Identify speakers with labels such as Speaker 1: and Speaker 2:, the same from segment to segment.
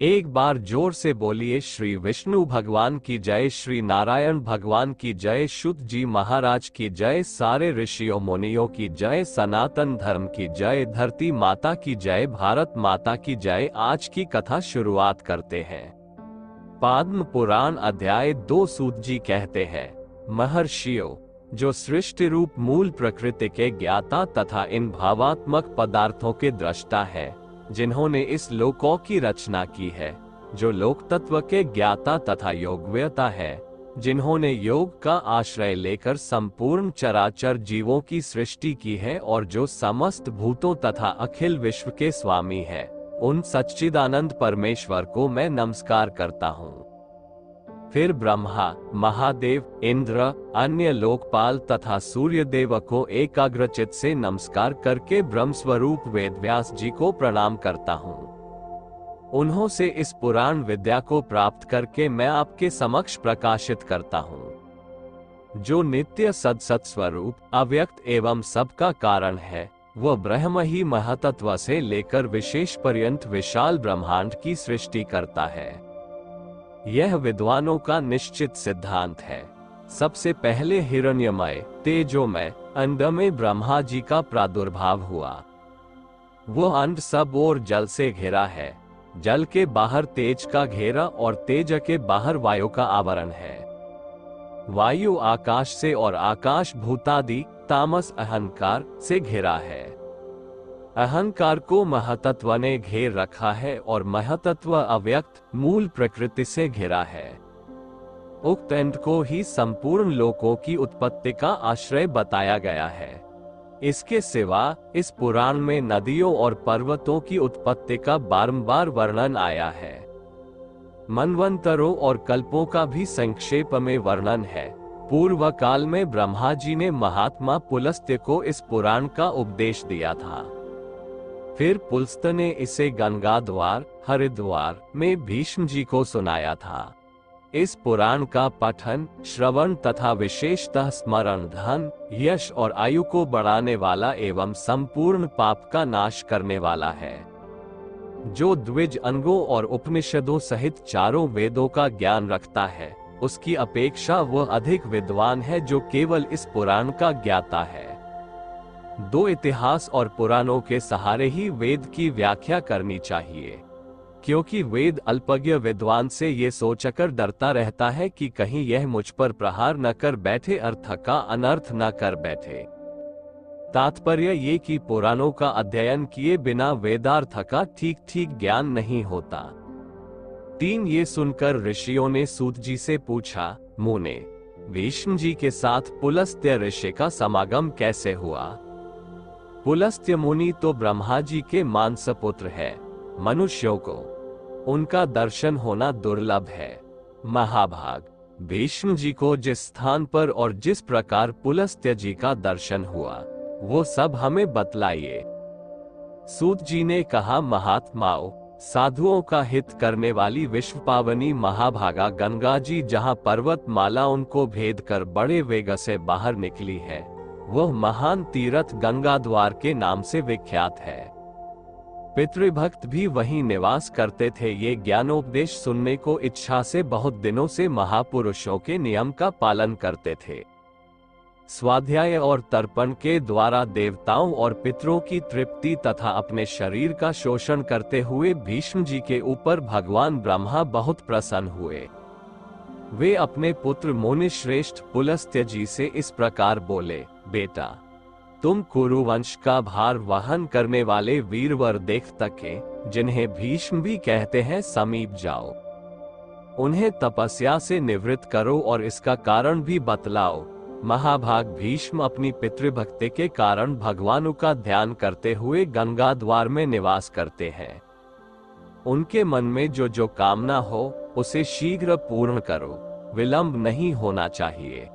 Speaker 1: एक बार जोर से बोलिए, श्री विष्णु भगवान की जय, श्री नारायण भगवान की जय, शुद्ध जी महाराज की जय, सारे ऋषियों मुनियों की जय, सनातन धर्म की जय, धरती माता की जय, भारत माता की जय। आज की कथा शुरुआत करते हैं। पद्म पुराण अध्याय 2। सूत जी कहते हैं, महर्षियों, जो सृष्टि रूप मूल प्रकृति के ज्ञाता तथा इन भावात्मक पदार्थों के दृष्टा है, जिन्होंने इस लोकों की रचना की है, जो लोक तत्व के ज्ञाता तथा योगवेता है, जिन्होंने योग का आश्रय लेकर संपूर्ण चराचर जीवों की सृष्टि की है और जो समस्त भूतों तथा अखिल विश्व के स्वामी है, उन सच्चिदानंद परमेश्वर को मैं नमस्कार करता हूँ। फिर ब्रह्मा, महादेव, इंद्र, अन्य लोकपाल तथा सूर्यदेव को एकाग्रचित से नमस्कार करके ब्रह्मस्वरूप वेदव्यास जी को प्रणाम करता हूँ। उन्हों से इस पुराण विद्या को प्राप्त करके मैं आपके समक्ष प्रकाशित करता हूँ। जो नित्य सदसत स्वरूप, अव्यक्त एवं सबका कारण है, वह ब्रह्म ही महतत्व से लेकर विशेष पर्यंत विशाल ब्रह्मांड की सृष्टि करता है। यह विद्वानों का निश्चित सिद्धांत है। सबसे पहले हिरण्यमय, तेजोमय अंड में ब्रह्मा जी का प्रादुर्भाव हुआ। वह अंड सब ओर जल से घिरा है, जल के बाहर तेज का घेरा और तेज के बाहर वायु का आवरण है। वायु आकाश से और आकाश भूतादि तामस अहंकार से घिरा है। अहंकार को महतत्व ने घेर रखा है और महतत्व अव्यक्त मूल प्रकृति से घिरा है। उक्त अंड को ही संपूर्ण लोकों की उत्पत्ति का आश्रय बताया गया है। इसके सिवा इस पुराण में नदियों और पर्वतों की उत्पत्ति का बारंबार वर्णन आया है। मनवंतरों और कल्पों का भी संक्षेप में वर्णन है। पूर्व काल में ब्रह्मा जी ने महात्मा पुलस्त्य को इस पुराण का उपदेश दिया था। फिर पुलस्त ने इसे गंगाद्वार, हरिद्वार में भीष्म जी को सुनाया था। इस पुराण का पठन, श्रवण तथा विशेषतः स्मरण धन, यश और आयु को बढ़ाने वाला एवं संपूर्ण पाप का नाश करने वाला है। जो द्विज अंगों और उपनिषदों सहित चारों वेदों का ज्ञान रखता है, उसकी अपेक्षा वह अधिक विद्वान है जो केवल इस पुराण का ज्ञाता है। दो इतिहास और पुराणों के सहारे ही वेद की व्याख्या करनी चाहिए, क्योंकि वेद अल्पज्ञ विद्वान से ये सोचकर डरता रहता है कि कहीं यह मुझ पर प्रहार न कर बैठे, अर्थ का अनर्थ न कर बैठे। तात्पर्य ये कि पुराणों का अध्ययन किए बिना वेदार्थ का ठीक ठीक ज्ञान नहीं होता। 3 ये सुनकर ऋषियों ने सूत जी से पूछा, मुने, भीष्म जी के साथ पुलस्त्य ऋषि का समागम कैसे हुआ? पुलस्त्य मुनि तो ब्रह्मा जी के मानस पुत्र है। मनुष्यों को उनका दर्शन होना दुर्लभ है। महाभाग, भीष्म जी को जिस स्थान पर और जिस प्रकार पुलस्त्य जी का दर्शन हुआ, वो सब हमें बतलाइए। सूत जी ने कहा, महात्माओं, साधुओं का हित करने वाली विश्व पावनी महाभागा गंगा जी जहाँ पर्वत माला उनको भेद कर बड़े वेग से बाहर निकली है, वह महान तीर्थ गंगाद्वार के नाम से विख्यात है। पितृभक्त भी वहीं निवास करते थे। ये ज्ञानोपदेश सुनने को इच्छा से बहुत दिनों से महापुरुषों के नियम का पालन करते थे। स्वाध्याय और तर्पण के द्वारा देवताओं और पितरों की तृप्ति तथा अपने शरीर का शोषण करते हुए भीष्म जी के ऊपर भगवान ब्रह्मा बहुत प्रसन्न हुए। वे अपने पुत्र मुनिश्रेष्ठ पुलस्त्य जी से इस प्रकार बोले, बेटा, तुम कुरुवंश का भार वहन करने वाले वीरवर देख तके, जिन्हें भीष्म भी कहते हैं, समीप जाओ। उन्हें तपस्या से निवृत्त करो और इसका कारण भी बतलाओ। महाभाग भीष्म अपनी पितृभक्ति के कारण भगवानों का ध्यान करते हुए गंगाद्वार में निवास करते हैं। उनके मन में जो जो कामना हो, उसे शीघ्र पूर्ण करो, विलंब नहीं होना चाहिए।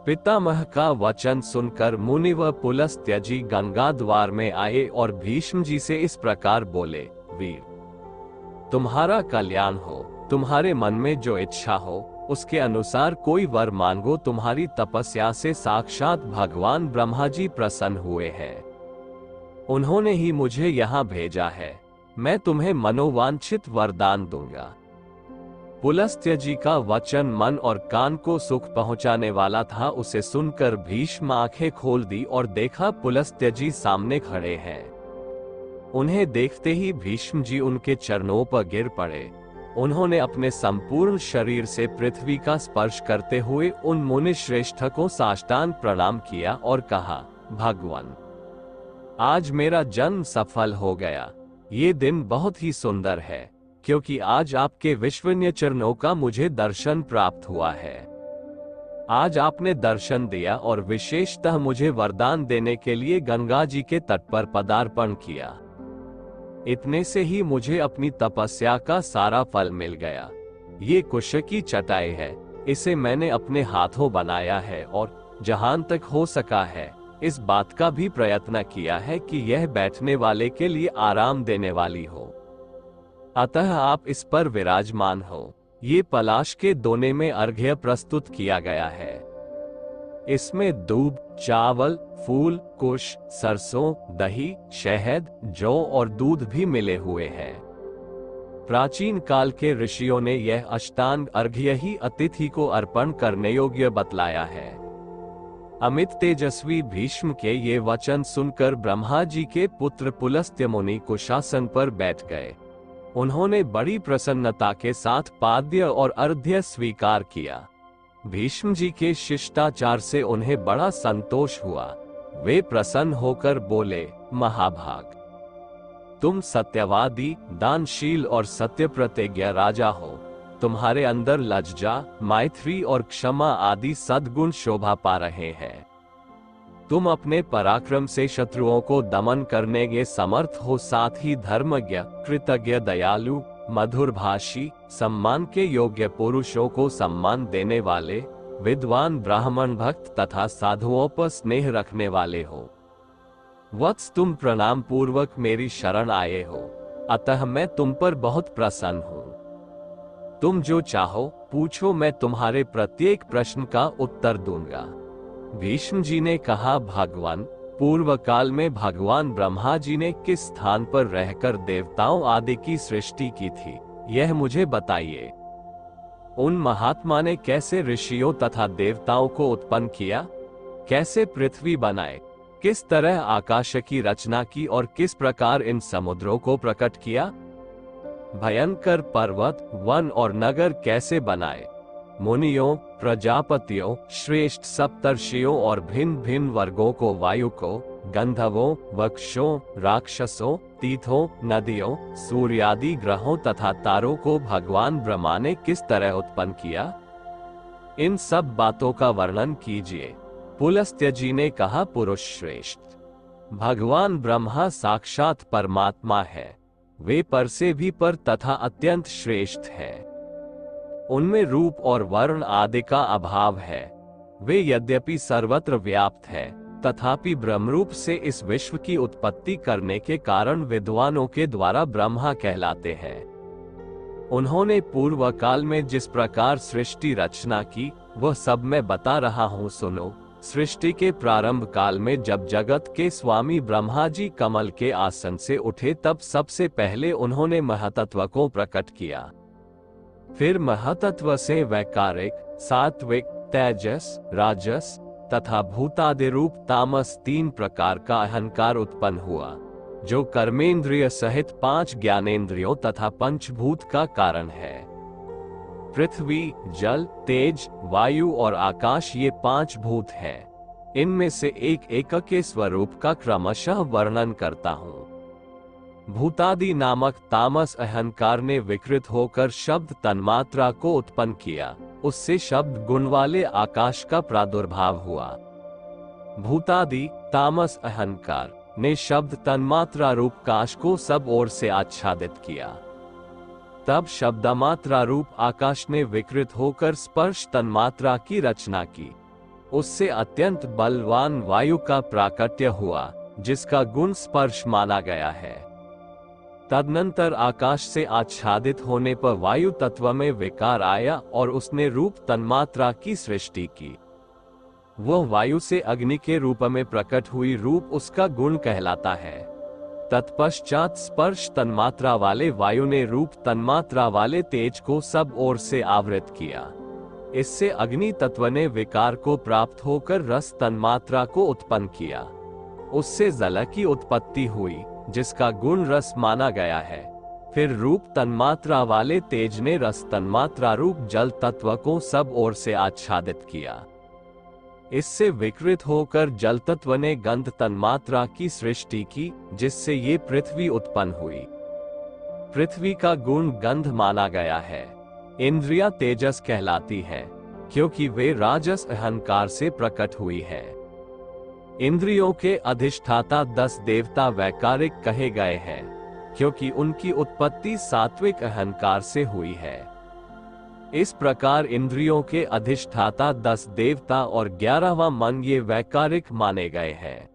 Speaker 1: पितामह का वचन सुनकर मुनि व पुलस्त्य जी गंगाद्वार में आए और भीष्म जी से इस प्रकार बोले, वीर, तुम्हारा कल्याण हो। तुम्हारे मन में जो इच्छा हो, उसके अनुसार कोई वर मांगो। तुम्हारी तपस्या से साक्षात भगवान ब्रह्मा जी प्रसन्न हुए हैं। उन्होंने ही मुझे यहाँ भेजा है। मैं तुम्हें मनोवांछित वरदान दूंगा। पुलस्त्य जी का वचन मन और कान को सुख पहुंचाने वाला था। उसे सुनकर भीष्म आंखें खोल दी और देखा पुलस्त्य जी सामने खड़े हैं। उन्हें देखते ही भीष्म जी उनके चरणों पर गिर पड़े। उन्होंने अपने संपूर्ण शरीर से पृथ्वी का स्पर्श करते हुए उन मुनि श्रेष्ठ को साष्टांग प्रणाम किया और कहा, भगवान, आज मेरा जन्म सफल हो गया। ये दिन बहुत ही सुंदर है, क्योंकि आज आपके विश्वनीय चरणों का मुझे दर्शन प्राप्त हुआ है। आज आपने दर्शन दिया और विशेषतः मुझे वरदान देने के लिए गंगा जी के तट पर पदार्पण किया। इतने से ही मुझे अपनी तपस्या का सारा फल मिल गया। ये कुश की चटाई है, इसे मैंने अपने हाथों बनाया है और जहां तक हो सका है इस बात का भी प्रयत्न किया है कि यह बैठने वाले के लिए आराम देने वाली हो। अतः आप इस पर विराजमान हो। ये पलाश के दोने में अर्घ्य प्रस्तुत किया गया है। इसमें दूब, चावल, फूल, कुश, सरसों, दही, शहद, जौ और दूध भी मिले हुए हैं। प्राचीन काल के ऋषियों ने यह अष्टांग अर्घ्य ही अतिथि को अर्पण करने योग्य बतलाया है। अमित तेजस्वी भीष्म के ये वचन सुनकर ब्रह्मा जी के पुत्र पुलस्त्य मुनि कुशासन पर बैठ गए। उन्होंने बड़ी प्रसन्नता के साथ पाद्य और अर्घ्य स्वीकार किया। भीष्म जी के शिष्टाचार से उन्हें बड़ा संतोष हुआ। वे प्रसन्न होकर बोले, महाभाग, तुम सत्यवादी, दानशील और सत्य प्रतिज्ञ राजा हो। तुम्हारे अंदर लज्जा, मैत्री और क्षमा आदि सद्गुण शोभा पा रहे हैं। तुम अपने पराक्रम से शत्रुओं को दमन करने के समर्थ हो, साथ ही धर्मज्ञ, कृतज्ञ, दयालु, मधुरभाषी, सम्मान के योग्य पुरुषों को सम्मान देने वाले, विद्वान, ब्राह्मण, भक्त तथा साधुओं पर स्नेह रखने वाले हो। वत्स, तुम प्रणाम पूर्वक मेरी शरण आए हो, अतः मैं तुम पर बहुत प्रसन्न हूँ। तुम जो चाहो पूछो, मैं तुम्हारे प्रत्येक प्रश्न का उत्तर दूंगा। भीष्म जी ने कहा, भगवान, पूर्व काल में भगवान ब्रह्मा जी ने किस स्थान पर रहकर देवताओं आदि की सृष्टि की थी, यह मुझे बताइए। उन महात्मा ने कैसे ऋषियों तथा देवताओं को उत्पन्न किया, कैसे पृथ्वी बनाए, किस तरह आकाश की रचना की और किस प्रकार इन समुद्रों को प्रकट किया, भयंकर पर्वत, वन और नगर कैसे बनाए, मुनियों, प्रजापतियों, श्रेष्ठ सप्तर्षियों और भिन्न भिन्न वर्गों को, वायु को, गंधर्वों, वक्षों, राक्षसों, तीर्थों, नदियों, सूर्यादि ग्रहों तथा तारों को भगवान ब्रह्मा ने किस तरह उत्पन्न किया, इन सब बातों का वर्णन कीजिए। पुलस्त्य जी ने कहा, पुरुष श्रेष्ठ, भगवान ब्रह्मा साक्षात परमात्मा है। वे पर से भी पर तथा अत्यंत श्रेष्ठ है। उनमें रूप और वर्ण आदि का अभाव है। वे यद्यपि सर्वत्र व्याप्त है, तथापि ब्रह्मरूप से इस विश्व की उत्पत्ति करने के कारण विद्वानों के द्वारा ब्रह्मा कहलाते हैं। उन्होंने पूर्व काल में जिस प्रकार सृष्टि रचना की, वह सब मैं बता रहा हूँ, सुनो। सृष्टि के प्रारंभ काल में जब जगत के स्वामी ब्रह्मा जी कमल के आसन से उठे, तब सबसे पहले उन्होंने महतत्व को प्रकट किया। फिर महतत्व से वैकारिक, सात्विक, तेजस, राजस तथा भूतादि रूप तामस, तीन प्रकार का अहंकार उत्पन्न हुआ, जो कर्मेंद्रिय सहित 5 ज्ञानेंद्रियों तथा पंचभूत का कारण है। पृथ्वी, जल, तेज, वायु और आकाश, ये 5 भूत हैं। इनमें से एक एक के स्वरूप का क्रमशः वर्णन करता हूँ। भूतादि नामक तामस अहंकार ने विकृत होकर शब्द तन्मात्रा को उत्पन्न किया। उससे शब्द गुण वाले आकाश का प्रादुर्भाव हुआ। भूतादि तामस अहंकार ने शब्द तन्मात्रा रूप काश को सब ओर से आच्छादित किया। तब शब्दमात्रा रूप आकाश ने विकृत होकर स्पर्श तन्मात्रा की रचना की। उससे अत्यंत बलवान वायु का प्राकट्य हुआ, जिसका गुण स्पर्श माना गया है। तदनंतर आकाश से आच्छादित होने पर वायु तत्व में विकार आया और उसने रूप तन्मात्रा की सृष्टि की। वह वायु से अग्नि के रूप में प्रकट हुई, रूप उसका गुण कहलाता है। तत्पश्चात स्पर्श तन्मात्रा वाले वायु ने रूप तन्मात्रा वाले तेज को सब ओर से आवृत किया। इससे अग्नि तत्व ने विकार को प्राप्त होकर रस तन्मात्रा को उत्पन्न किया। उससे जल की उत्पत्ति हुई, जिसका गुण रस माना गया है। फिर रूप तन्मात्रा वाले तेज ने रस तन्मात्रा रूप जल तत्व को सब ओर से आच्छादित किया। इससे विकृत होकर जल तत्व ने गंध तन्मात्रा की सृष्टि की, जिससे ये पृथ्वी उत्पन्न हुई। पृथ्वी का गुण गंध माना गया है। इंद्रियां तेजस कहलाती हैं, क्योंकि वे राजस अहंकार से प्रकट हुई है। इंद्रियों के अधिष्ठाता 10 देवता वैकारिक कहे गए हैं, क्योंकि उनकी उत्पत्ति सात्विक अहंकार से हुई है। इस प्रकार इंद्रियों के अधिष्ठाता 10 देवता और 11वां मन ये वैकारिक माने गए हैं।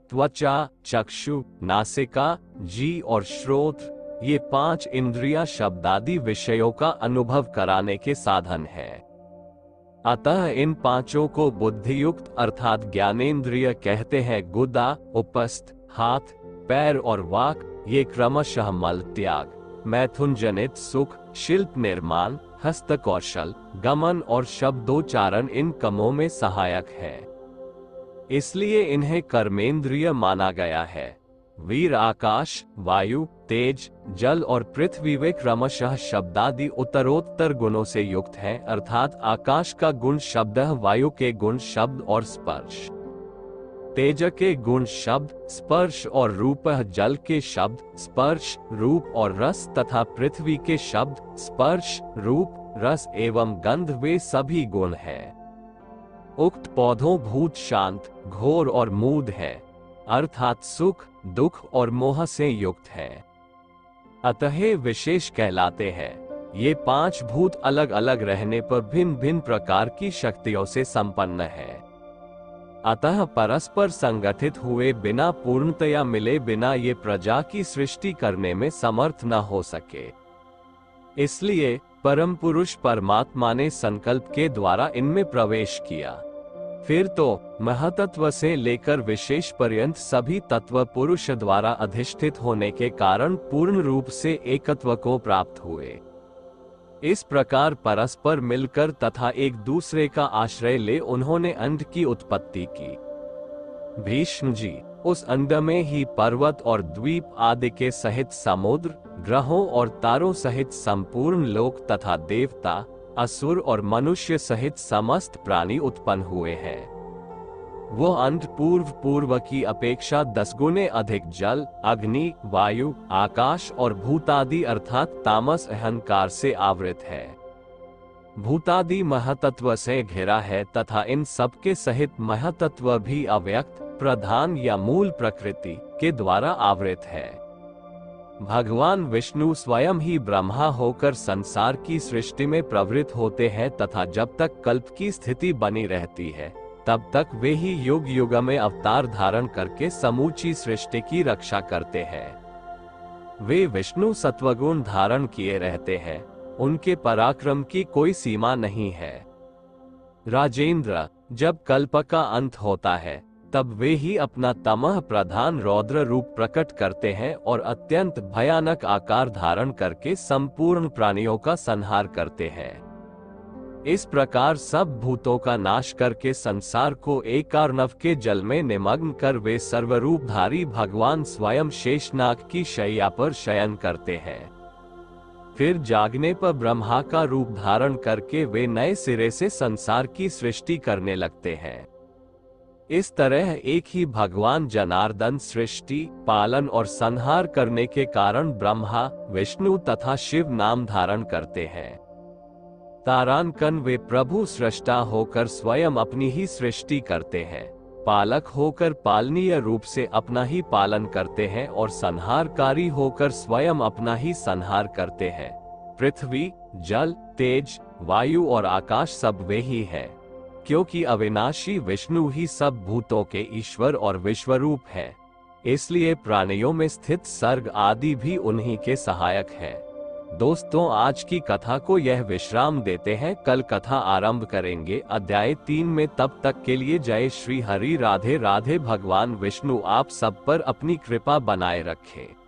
Speaker 1: त्वचा, चक्षु, नासिका, जी और श्रोत्र ये 5 इंद्रियां शब्दादि विषयों का अनुभव कराने के साधन हैं। अतः इन 5 को बुद्धियुक्त अर्थात ज्ञानेंद्रिय कहते हैं। गुदा, उपस्थ, हाथ, पैर और वाक ये क्रमशः मल त्याग, मैथुन जनित सुख, शिल्प निर्माण, हस्त कौशल, गमन और शब्दोच्चारण इन कामों में सहायक है। इसलिए इन्हें कर्मेंद्रिय माना गया है। वीर आकाश, वायु, तेज, जल और पृथ्वी वे क्रमशः शब्दादि उत्तरोत्तर गुणों से युक्त हैं, अर्थात आकाश का गुण शब्द, वायु के गुण शब्द और स्पर्श, तेज के गुण शब्द, स्पर्श और रूप, जल के शब्द, स्पर्श, रूप और रस तथा पृथ्वी के शब्द, स्पर्श, रूप, रस एवं गंध वे सभी गुण हैं। उक्त पौधों भूत शांत, घोर और मूढ़ है, अर्थात सुख, दुख और मोह से युक्त है। अतः विशेष कहलाते हैं। ये 5 भूत अलग अलग रहने पर भिन्न भिन्न प्रकार की शक्तियों से संपन्न है। अतः परस्पर संगठित हुए बिना, पूर्णतया मिले बिना ये प्रजा की सृष्टि करने में समर्थ न हो सके। इसलिए परम पुरुष परमात्मा ने संकल्प के द्वारा इनमें प्रवेश किया। फिर तो महतत्व से लेकर विशेष पर्यंत सभी तत्व पुरुष द्वारा अधिष्ठित होने के कारण पूर्ण रूप से एकत्व को प्राप्त हुए। इस प्रकार परस्पर मिलकर तथा एक दूसरे का आश्रय ले उन्होंने अंड की उत्पत्ति की। भीष्म जी उस अंड में ही पर्वत और द्वीप आदि के सहित समुद्र, ग्रहों और तारों सहित संपूर्ण लोक तथा देवता, असुर और मनुष्य सहित समस्त प्राणी उत्पन्न हुए हैं। वो अंड पूर्व की अपेक्षा 10 गुने अधिक जल, अग्नि, वायु, आकाश और भूतादि अर्थात तामस अहंकार से आवृत है। भूतादि महतत्व से घिरा है तथा इन सबके सहित महतत्व भी अव्यक्त, प्रधान या मूल प्रकृति के द्वारा आवृत है। भगवान विष्णु स्वयं ही ब्रह्मा होकर संसार की सृष्टि में प्रवृत्त होते हैं तथा जब तक कल्प की स्थिति बनी रहती है तब तक वे ही युग युग में अवतार धारण करके समूची सृष्टि की रक्षा करते हैं। वे विष्णु सत्वगुण धारण किए रहते हैं, उनके पराक्रम की कोई सीमा नहीं है। राजेंद्र, जब कल्प का अंत होता है तब वे ही अपना तमह प्रधान रौद्र रूप प्रकट करते हैं और अत्यंत भयानक आकार धारण करके संपूर्ण प्राणियों का संहार करते हैं। इस प्रकार सब भूतों का नाश करके संसार को एक अर्णव के जल में निमग्न कर वे सर्वरूपधारी भगवान स्वयं शेषनाग की शैया पर शयन करते हैं। फिर जागने पर ब्रह्मा का रूप धारण करके वे नए सिरे से संसार की सृष्टि करने लगते हैं। इस तरह एक ही भगवान जनार्दन सृष्टि, पालन और संहार करने के कारण ब्रह्मा, विष्णु तथा शिव नाम धारण करते हैं। तारांकन वे प्रभु सृष्टा होकर स्वयं अपनी ही सृष्टि करते हैं, पालक होकर पालनीय रूप से अपना ही पालन करते हैं और संहारकारी होकर स्वयं अपना ही संहार करते हैं। पृथ्वी, जल, तेज, वायु और आकाश सब वे ही हैं, क्योंकि अविनाशी विष्णु ही सब भूतों के ईश्वर और विश्वरूप हैं। इसलिए प्राणियों में स्थित सर्ग आदि भी उन्हीं के सहायक हैं। दोस्तों, आज की कथा को यह विश्राम देते हैं, कल कथा आरंभ करेंगे अध्याय 3 में। तब तक के लिए जय श्री हरि। राधे राधे। भगवान विष्णु आप सब पर अपनी कृपा बनाए रखें।